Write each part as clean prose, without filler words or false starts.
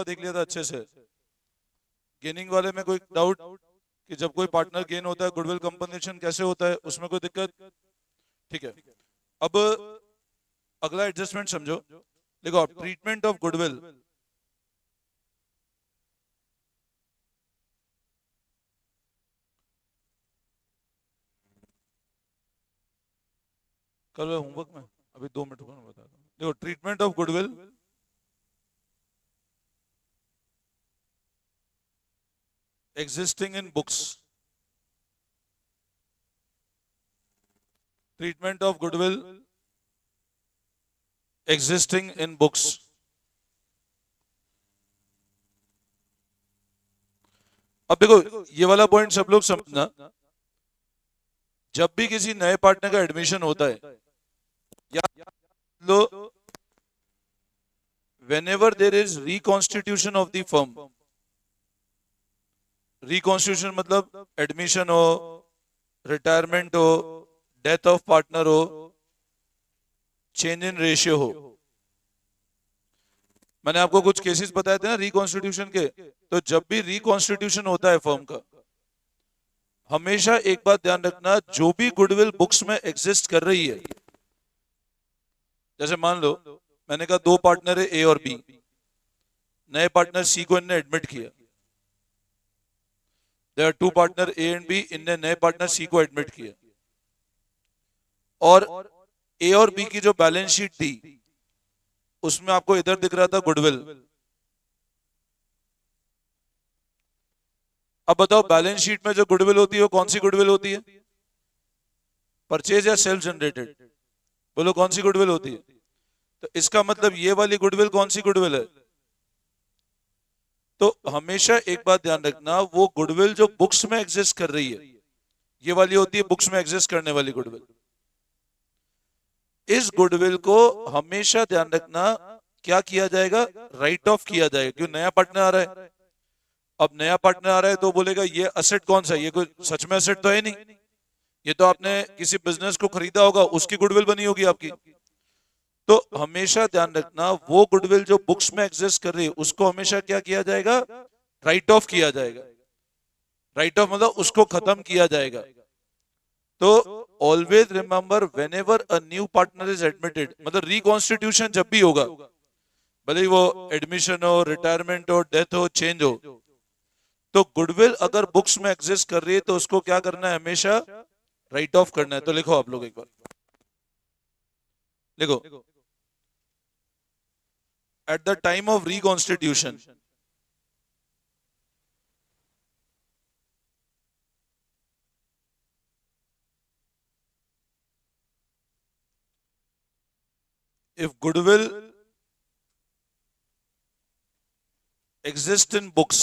देख लिया था अच्छे से। गेनिंग वाले में कोई डाउट कि जब कोई पार्टनर गेन होता है गुडविल कंपनसेशन कैसे होता है, उसमें कोई दिक्कत? ठीक है। अब अगला एडजस्टमेंट समझो। देखो आप ट्रीटमेंट ऑफ गुडविल। कल होमवर्क में अभी 2 मिनट को बता दूं। देखो treatment of goodwill existing in books. Treatment of goodwill existing in books. अब देखो ये वाला पॉइंट सब लोग समझना। जब भी किसी नए पार्टनर का एडमिशन होता है या लो, whenever there is reconstitution of the firm, reconstitution मतलब एडमिशन हो, रिटायरमेंट हो, डेथ ऑफ पार्टनर हो, चेंज इन रेशियो हो। मैंने आपको कुछ केसेस बताए थे ना रिकॉन्स्टिट्यूशन के। तो जब भी रिकॉन्स्टिट्यूशन होता है फर्म का, हमेशा एक बात ध्यान रखना, जो भी गुडविल बुक्स में एग्जिस्ट कर रही है, जैसे मान लो मैंने कहा 2 पार्टनर है ए और बी, नए पार्टनर सी को इनने एडमिट किया। There are 2 partner A and B, इनने नए पार्टनर सी को एडमिट किया और ए और बी की जो बैलेंस शीट थी उसमें आपको इधर दिख रहा था गुडविल। अब बताओ बैलेंस शीट में जो गुडविल होती है वो कौन सी गुडविल होती है? परचेज या सेल्फ जनरेटेड? बोलो कौन सी गुडविल होती है? तो इसका मतलब ये वाली गुडविल कौन सी गुडविल है? तो हमेशा एक बात ध्यान रखना, वो गुडविल जो बुक्स में एग्जिस्ट कर रही है ये वाली होती है बुक्स में एग्जिस्ट करने वाली गुडविल। इस गुडविल को हमेशा ध्यान रखना क्या किया जाएगा? राइट ऑफ किया जाएगा। क्यों? नया पार्टनर आ रहा है। अब नया पार्टनर आ रहा है तो बोलेगा ये असेट कौन सा है? ये कोई सच में असेट तो है नहीं, ये तो आपने किसी बिजनेस को खरीदा होगा उसकी गुडविल बनी होगी आपकी। तो हमेशा ध्यान रखना वो गुडविल जो बुक्स में एग्जिस्ट कर रही है उसको हमेशा क्या किया जाएगा? राइट ऑफ किया जाएगा। राइट ऑफ मतलब उसको खत्म किया जाएगा। तो always remember whenever a new partner is admitted, मतलब रिकॉन्स्टिट्यूशन जब भी होगा, भले ही वो एडमिशन हो, रिटायरमेंट हो, डेथ हो, चेंज हो, तो गुडविल अगर बुक्स में एग्जिस्ट कर रही है तो उसको क्या करना है? हमेशा राइट ऑफ करना है। तो लिखो आप लोग एक बार, लिखो at the time of reconstitution if goodwill exists in books,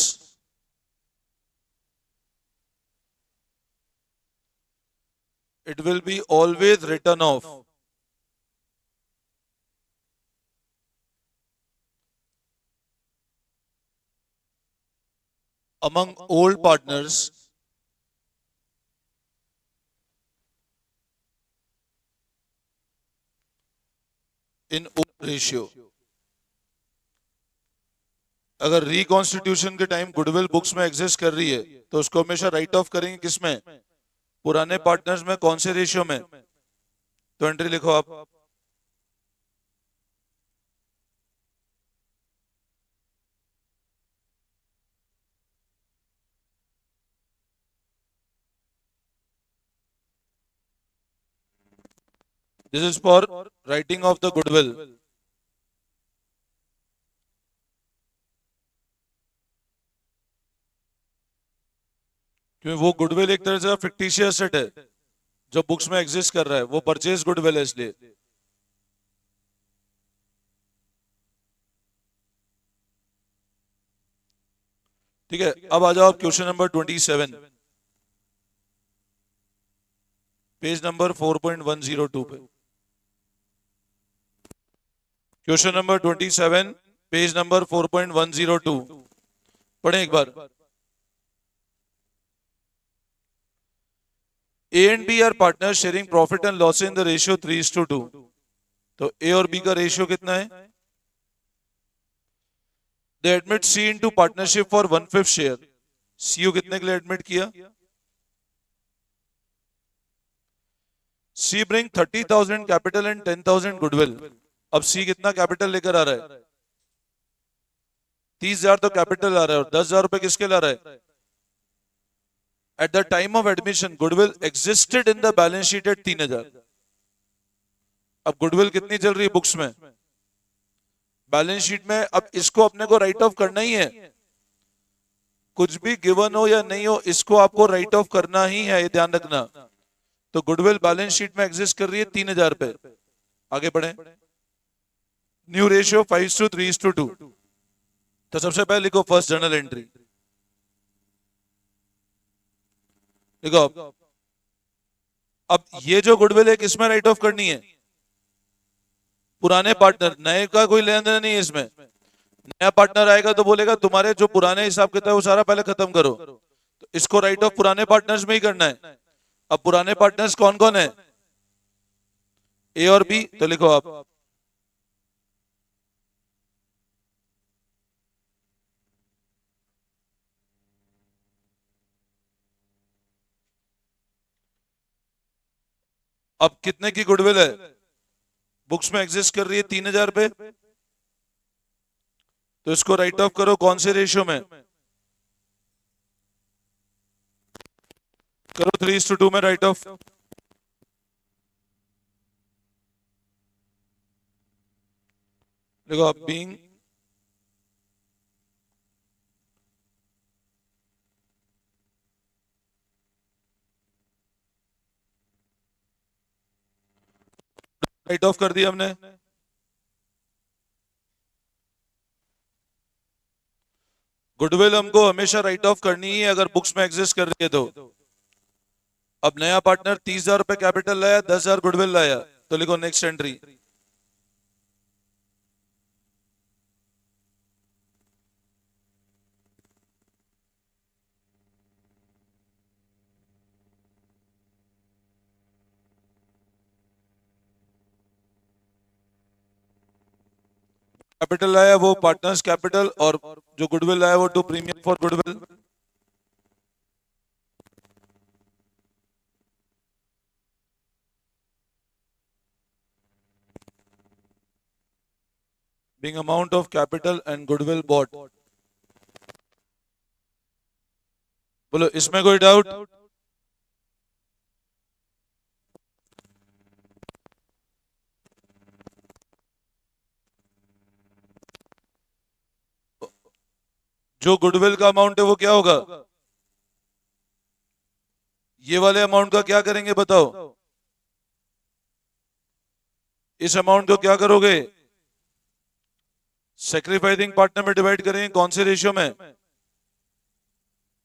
it will be always written off among old partners in old ratio। अगर रिकॉन्स्टिट्यूशन के टाइम गुडविल बुक्स में एग्जिस्ट कर रही है तो उसको हमेशा राइट ऑफ करेंगे किसमें? पुराने पार्टनर्स में। कौन से रेशियो में? तो एंट्री लिखो आप। This is for writing of the goodwill. क्योंकि वो गुडविल एक तरह से फिक्टिशियस सेट है जो बुक्स में एग्जिस्ट कर रहा है, वो परचेज गुडविल है इसलिए। ठीक है, अब आ जाओ आप क्वेश्चन नंबर 27, पेज नंबर 4.102 पे। क्वेश्चन नंबर 27, पेज नंबर 4.102 पढ़ें एक बार। A and B are partner sharing profit and loss in the ratio 3:2। तो ए और बी का रेशियो कितना है? They admit C into partnership for 1/5 share. C को कितने के लिए एडमिट किया? C bring 30,000 capital and 10,000 goodwill. अब सी कितना कैपिटल लेकर आ रहा है? 30,000 तो कैपिटल आ रहा है, और 10,000 रुपए किसके ला रहा है? At the time of admission goodwill existed in the balance sheet at 3,000। अब गुडविल कितनी चल रही है बुक्स में, बैलेंस शीट में? अब इसको अपने को राइट ऑफ करना ही है, कुछ भी गिवन हो या नहीं हो, इसको आपको राइट ऑफ करना ही है, ये ध्यान रखना। तो गुडविल बैलेंस शीट में एग्जिस्ट कर रही है 3,000 पे। आगे बढ़े। New ratio 5:3:2। तो सबसे पहले लिखो फर्स्ट जर्नल एंट्री, लिखो। अब ये जो गुडविल है किसमें राइट ऑफ करनी है? पुराने पार्टनर, नए का कोई लेना देना नहीं है इसमें। नया पार्टनर आएगा तो बोलेगा तुम्हारे जो पुराने हिसाब किताब वो सारा पहले खत्म करो, तो इसको राइट ऑफ पुराने पार्टनर्स में ही करना है। अब पुराने पार्टनर्स कौन कौन है? ए और बी। तो लिखो आप अब कितने की गुडविल है बुक्स में एग्जिस्ट कर रही है? 3,000 पे। तो इसको राइट ऑफ करो कौन से रेशियो में? करो 3:2 में राइट ऑफ। देखो आप बीइंग राइट ऑफ कर दिया हमने। गुडविल हमको हमेशा राइट ऑफ करनी ही है अगर बुक्स में एग्जिस्ट कर रही है तो। अब नया पार्टनर 30,000 रुपए कैपिटल लाया, 10,000 गुडविल लाया, तो लिखो नेक्स्ट एंट्री। कैपिटल लाया वो पार्टनर्स कैपिटल, और जो गुडविल लाया वो to premium for goodwill. being amount of capital and goodwill bought। बोलो इसमें कोई डाउट? जो गुडविल का अमाउंट है वो क्या होगा? ये वाले अमाउंट का क्या करेंगे बताओ? इस अमाउंट को क्या करोगे? सेक्रीफाइसिंग पार्टनर में डिवाइड करेंगे। कौन से रेशियो में?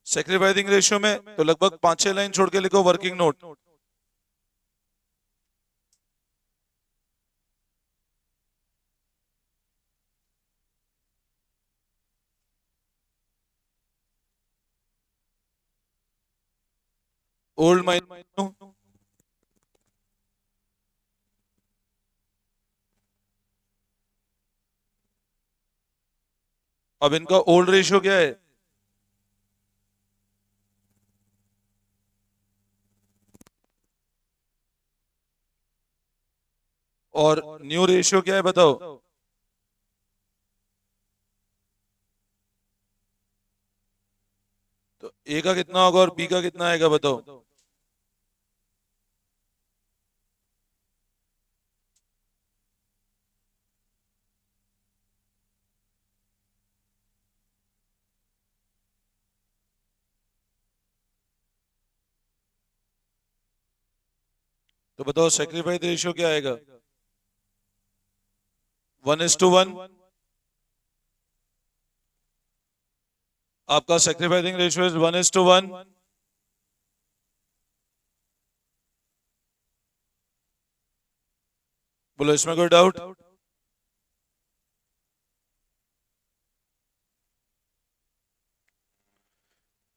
सेक्रीफाइसिंग रेशियो में। तो लगभग 5-6 लाइन छोड़ के लिखो वर्किंग नोट। ओल्ड माइनस, अब इनका ओल्ड रेशियो क्या है? और न्यू रेशियो क्या है बताओ? तो ए का कितना होगा और बी का कितना आएगा बताओ? तो बताओ सेक्रीफाइस रेशियो क्या आएगा? 1:1। आपका सेक्रीफाइसिंग रेशियो इज 1:1। बोलो इसमें कोई डाउट?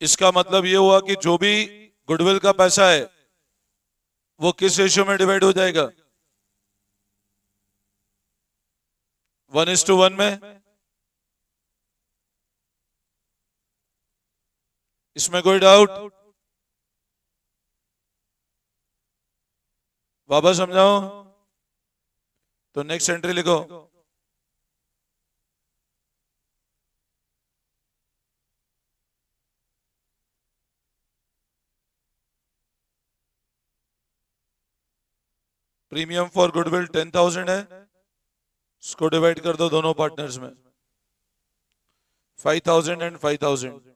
इसका मतलब ये हुआ कि जो भी गुडविल का पैसा है वो किस रेशियो में डिवाइड हो जाएगा? 1:1 में। इसमें कोई डाउट? वापस समझाओ। तो नेक्स्ट एंट्री लिखो। प्रीमियम फॉर गुडविल 10,000 है, इसको डिवाइड कर दो दोनों पार्टनर्स में, 5,000 एंड 5,000।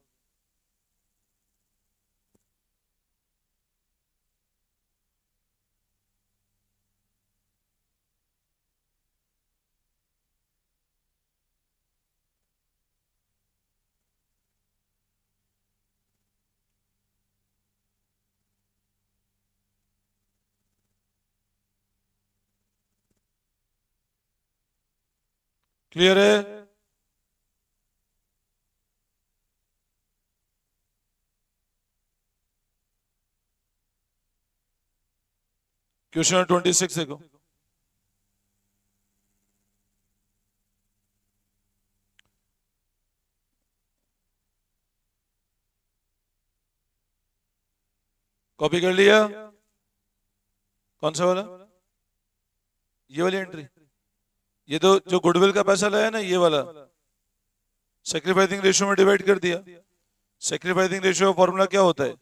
क्लियर है? क्वेश्चन 26 देखो। कॉपी कर लिया? कौन सा वाला? ये वाली एंट्री। ये तो जो गुडविल का पैसा लाया ना, ये वाला सेक्रीफाइसिंग रेशियो में डिवाइड कर दिया। सेक्रीफाइसिंग रेशियो फॉर्मूला क्या होता है?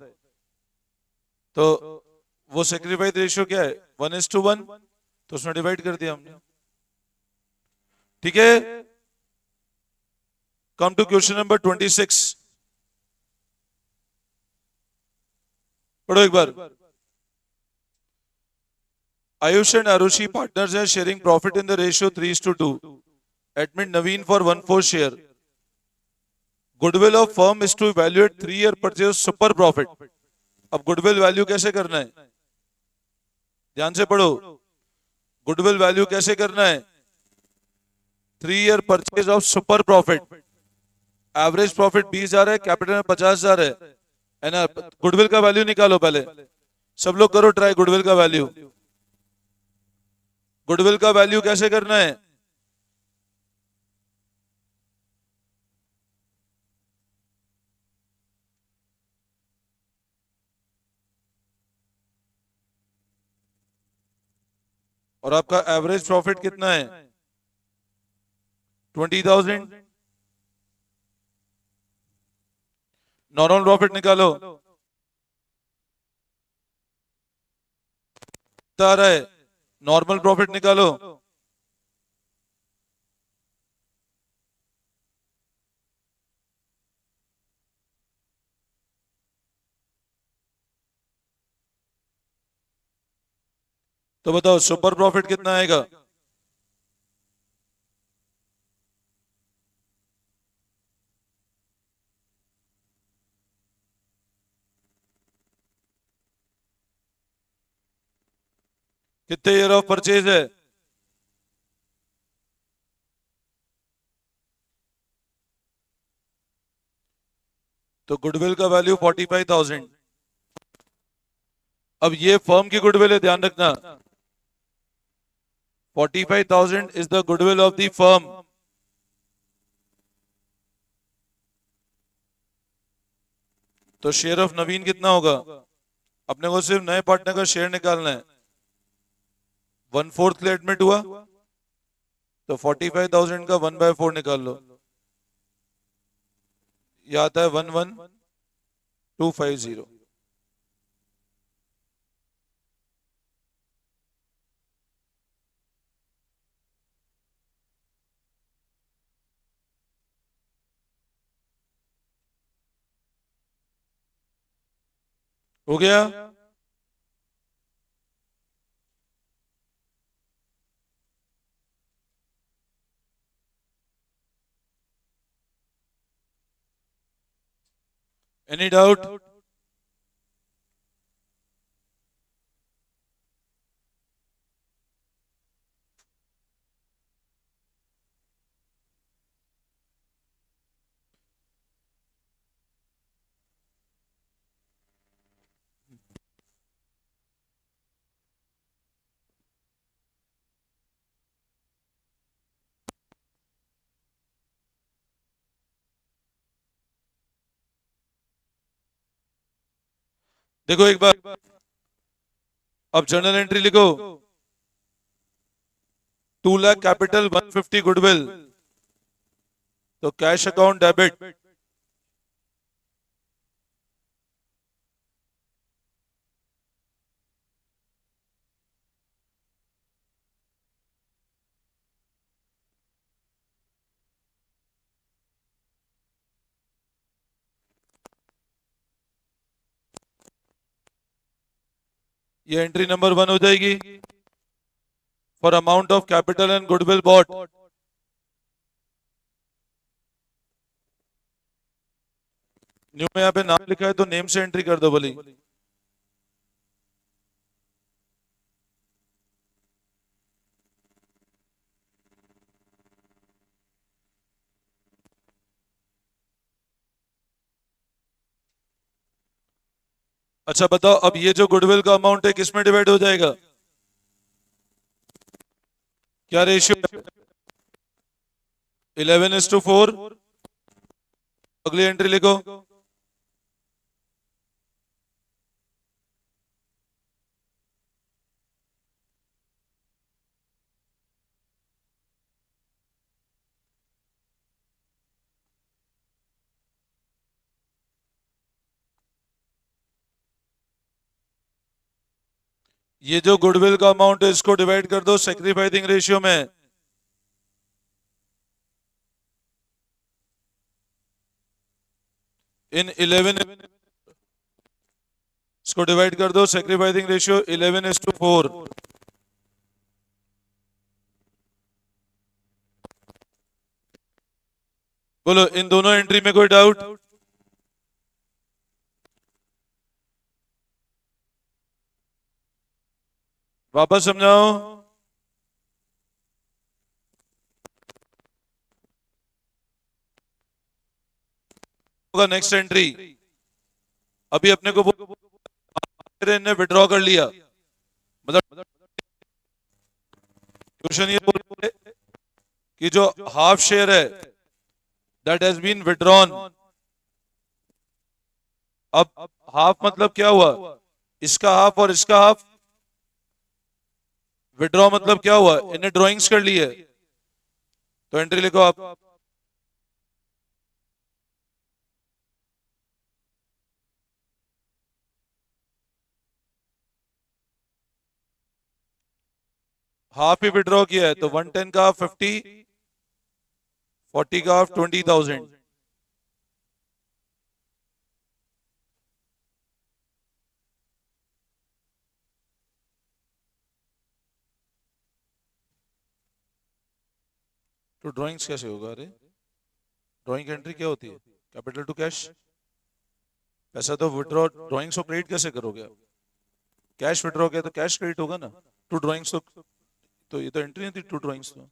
तो वो सेक्रीफाइस रेशियो क्या है? 1:1। तो उसमें डिवाइड कर दिया हमने। ठीक है, कम टू क्वेश्चन नंबर 26। पढ़ो एक बार। Ayush and Arushi partners are sharing profit in the ratio 3:2. Admit Naveen for 1/4 share. Goodwill of firm is to evaluate 3-year purchase super profit. अब गुडविल वैल्यू कैसे करना है? ध्यान से पढ़ो। गुडविल वैल्यू कैसे करना है? 3-year purchase of super profit. Average profit 20,000 है, कैपिटल में 50,000 है ना? गुडविल का वैल्यू निकालो पहले। सब लोग करो ट्राई गुडविल का वैल्यू। गुडविल का वैल्यू कैसे करना है? और आपका एवरेज प्रॉफिट कितना है? 20,000। नॉर्मल प्रॉफिट निकालो। कितना आ रहा है? नॉर्मल प्रॉफिट निकालो। तो बताओ सुपर प्रॉफिट कितना आएगा? कितने ईयर ऑफ परचेज है? तो गुडविल का वैल्यू 45,000। अब ये फर्म की गुडविल है, ध्यान रखना। 45,000 is the goodwill of the firm. तो शेयर ऑफ नवीन कितना होगा? अपने को सिर्फ नए पार्टनर का शेयर निकालना है। 1/4 एडमिट हुआ, तो 45,000 का 1/4 निकाल लो। ये आता है 11,250। हो गया? Any doubt? देखो एक बार, अब जर्नल एंट्री लिखो, 2 लाख कैपिटल, 150 गुडविल, तो कैश अकाउंट डेबिट, ये एंट्री नंबर 1 हो जाएगी। For amount of capital and goodwill bought, new में यहाँ पे नाम लिखा है तो नेम से एंट्री कर दो भली। अच्छा बताओ, अब ये जो गुडविल का अमाउंट है किसमें डिवाइड हो जाएगा? क्या रेशियो? 11:4। अगली एंट्री लिखो, ये जो गुडविल का अमाउंट है इसको डिवाइड कर दो सेक्रीफाइसिंग रेशियो में। इन 11, इसको डिवाइड कर दो सेक्रीफाइसिंग रेशियो 11:4। बोलो, इन दोनों एंट्री में कोई डाउट? वापस समझाओ। होगा नेक्स्ट एंट्री। अभी अपने को ने विड्रॉ कर लिया, मतलब क्वेश्चन ये बोल रहे हैं कि जो हाफ शेयर है दैट हैज बीन विड्रॉन। अब हाफ मतलब क्या हुआ? इसका हाफ और इसका हाफ। विड्रॉ मतलब क्या हुआ? इन्हें ड्राइंग्स कर ली है, तो एंट्री लिखो आप। हाफ ही विड्रॉ किया है तो 110 का 50, 40 का 20,000। तो ड्राइंग्स कैसे होगा? अरे ड्राइंग एंट्री क्या होती है? Capital to cash. पैसा तो विड्रॉ, ड्राइंग्स को क्रेडिट कैसे करोगे आप? कैश विड्रॉ किया तो कैश क्रेडिट होगा ना। टू ड्राइंग्स तो ये तो एंट्री नहीं थी टू ड्राइंग्स। तो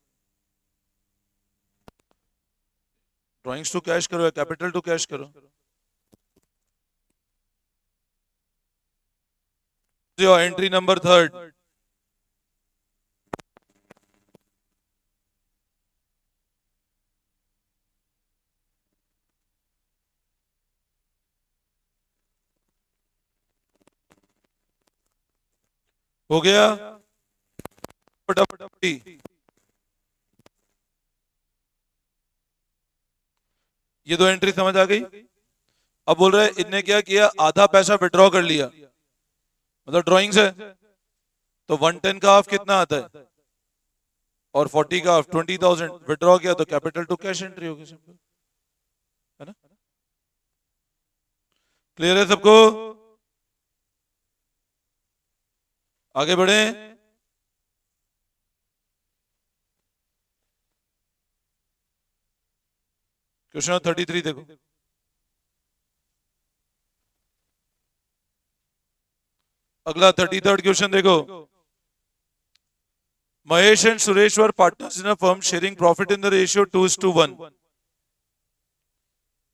ड्राइंग्स टू कैश करो या कैपिटल टू कैश करो। Entry number 3। हो गया फटाफट। ये दो एंट्री समझ आ गई। अब बोल रहे हैं इनने क्या किया, आधा पैसा विड्रॉ कर लिया, मतलब ड्राइंग्स है, तो 110 का हाफ कितना आता है और 40 का हाफ 20,000। विड्रॉ किया तो कैपिटल टू कैश एंट्री होगी, सिंपल है ना। क्लियर है सबको? आगे बढ़े। क्वेश्चन 33 देखो। अगला 33rd क्वेश्चन देखो। Mahesh and Suresh were partners in a firm sharing profit in the ratio 2:1।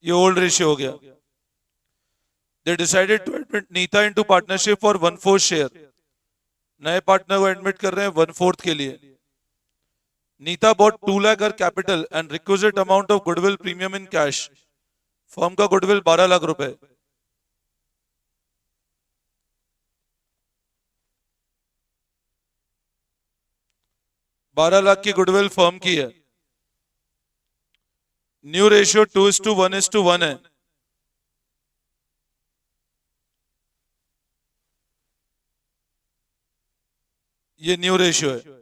ये ओल्ड रेशियो हो गया। They decided to admit Neeta into partnership for 1/4 share। नए पार्टनर को एडमिट कर रहे हैं 1/4 के लिए। Nita bought 2 lakh her capital and requisite amount of goodwill premium in cash। Firm का गुडविल 12 लाख रुपए। 12 लाख की गुडविल फर्म की है, न्यू रेशियो 2:1:1 है। ये न्यू रेशियो है।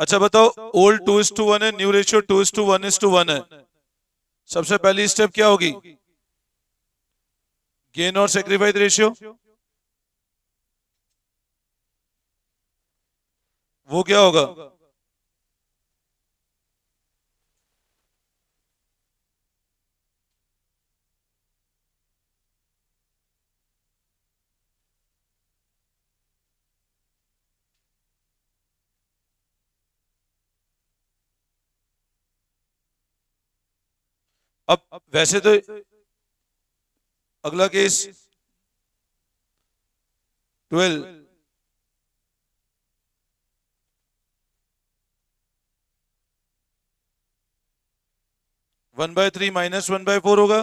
अच्छा बताओ, ओल्ड 2:1 है, न्यू रेशियो 2:1:1 है। सबसे पहली स्टेप क्या होगी? गेन और सेक्रीफाइस रेशियो। वो क्या होगा? अब वैसे तो अगला केस 12, 1/3 -1/4 होगा।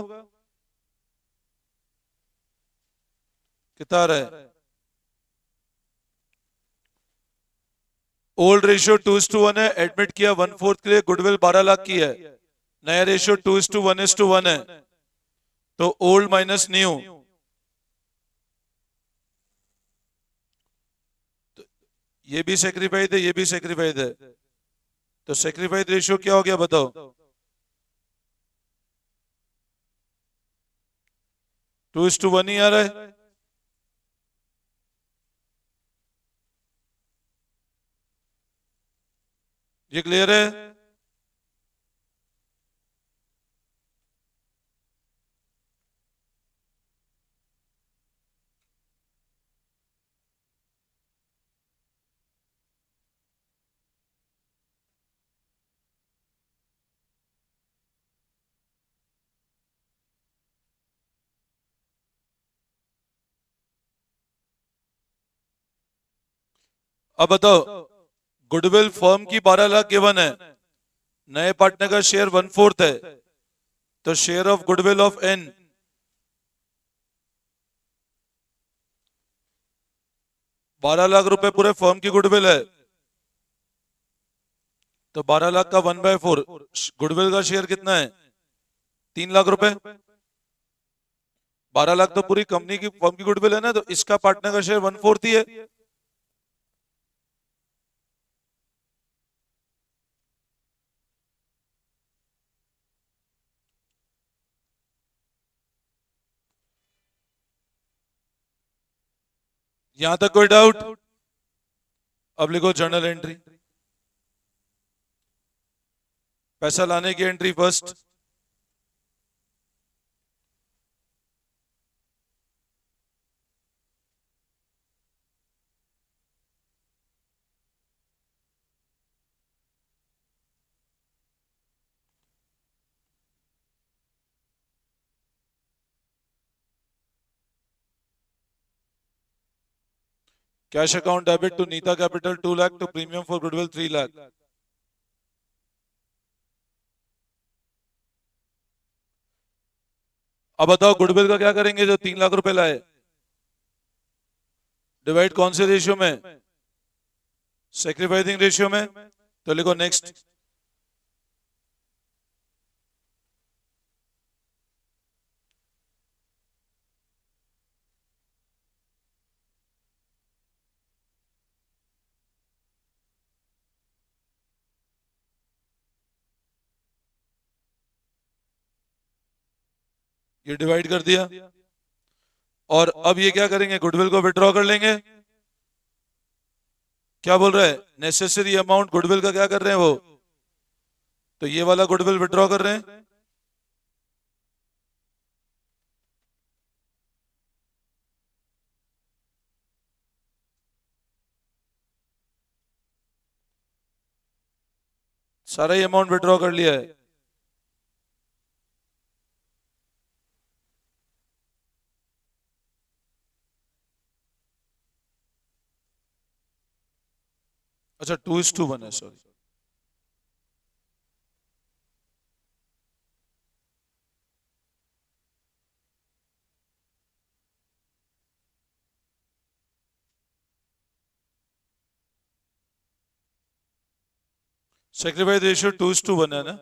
कितना आ रहा है? ओल्ड रेशियो 2:1 है, एडमिट किया 1/4 के लिए, गुडविल 12 लाख की है। नया रेशियो 2:1:1 है, तो ओल्ड माइनस न्यू। ये भी सेक्रीफाइस है, ये भी सेक्रीफाइस है, तो सेक्रीफाइस रेशियो क्या हो गया बताओ? 2:1 ही आ रहा है। ये क्लियर है? अब बताओ, गुडविल फर्म की 12 लाख गिवन है, नए पार्टनर का शेयर 1/4 है, तो share of goodwill of an 12 lakh रुपए पूरे फर्म की गुडविल है, तो 12 लाख का 1/4, गुडविल का शेयर कितना है? 3 लाख रुपए। 12 लाख तो पूरी कंपनी की फर्म की गुडविल है ना, तो इसका पार्टनर का शेयर 1/4 ही है। यहां तक कोई डाउट? अब लिखो जर्नल एंट्री, पैसा लाने की entry first. Cash account debit to Nita capital 2 lakh, to premium for goodwill 3 lakh. अब बताओ गुडविल का क्या करेंगे जो 3 लाख रुपए लाए? डिवाइड कौन से रेशियो में? सेक्रीफाइसिंग रेशियो में। तो लिखो नेक्स्ट। ये डिवाइड कर दिया, और अब ये क्या करेंगे? गुडविल को विड्रॉ कर लेंगे। क्या बोल रहा है? नेसेसरी अमाउंट गुडविल का क्या कर रहे हैं वो? तो ये वाला गुडविल विड्रॉ कर रहे हैं। सारा ही अमाउंट विड्रॉ कर लिया है। अच्छा 2:1 है, सॉरी। सेक्रीफाइस रेशियो 2:1 है ना?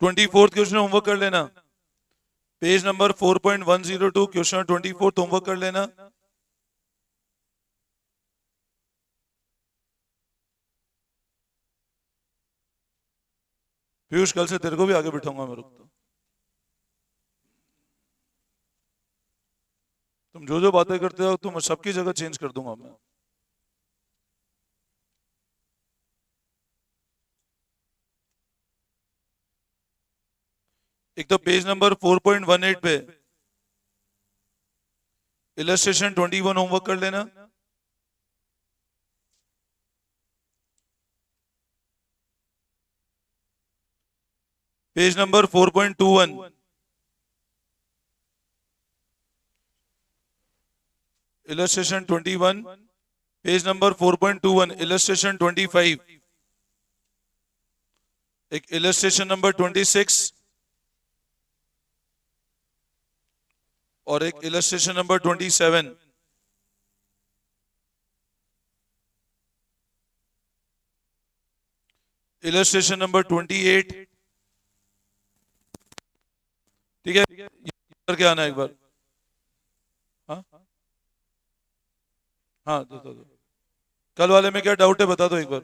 ट्वेंटी फोर्थ क्वेश्चन होमवर्क कर लेना। पेज नंबर 4.102, क्वेश्चन 24 होमवर्क कर लेना। पीयूष, कल से तेरे को भी आगे बिठाऊंगा मैं, रुक तो। तुम जो जो बातें करते हो तुम सबकी जगह चेंज कर दूंगा मैं। एक तो पेज नंबर 4.18 पे इलस्ट्रेशन 21 होमवर्क कर लेना। Page number 4.21 illustration 21। Page number 4.21 illustration 25। एक इलस्ट्रेशन नंबर 26 और एक इलस्ट्रेशन नंबर 27। Illustration number 28। ठीक है, ये करके आना एक बार। हाँ हाँ, दो। कल वाले में क्या डाउट है बता दो एक बार।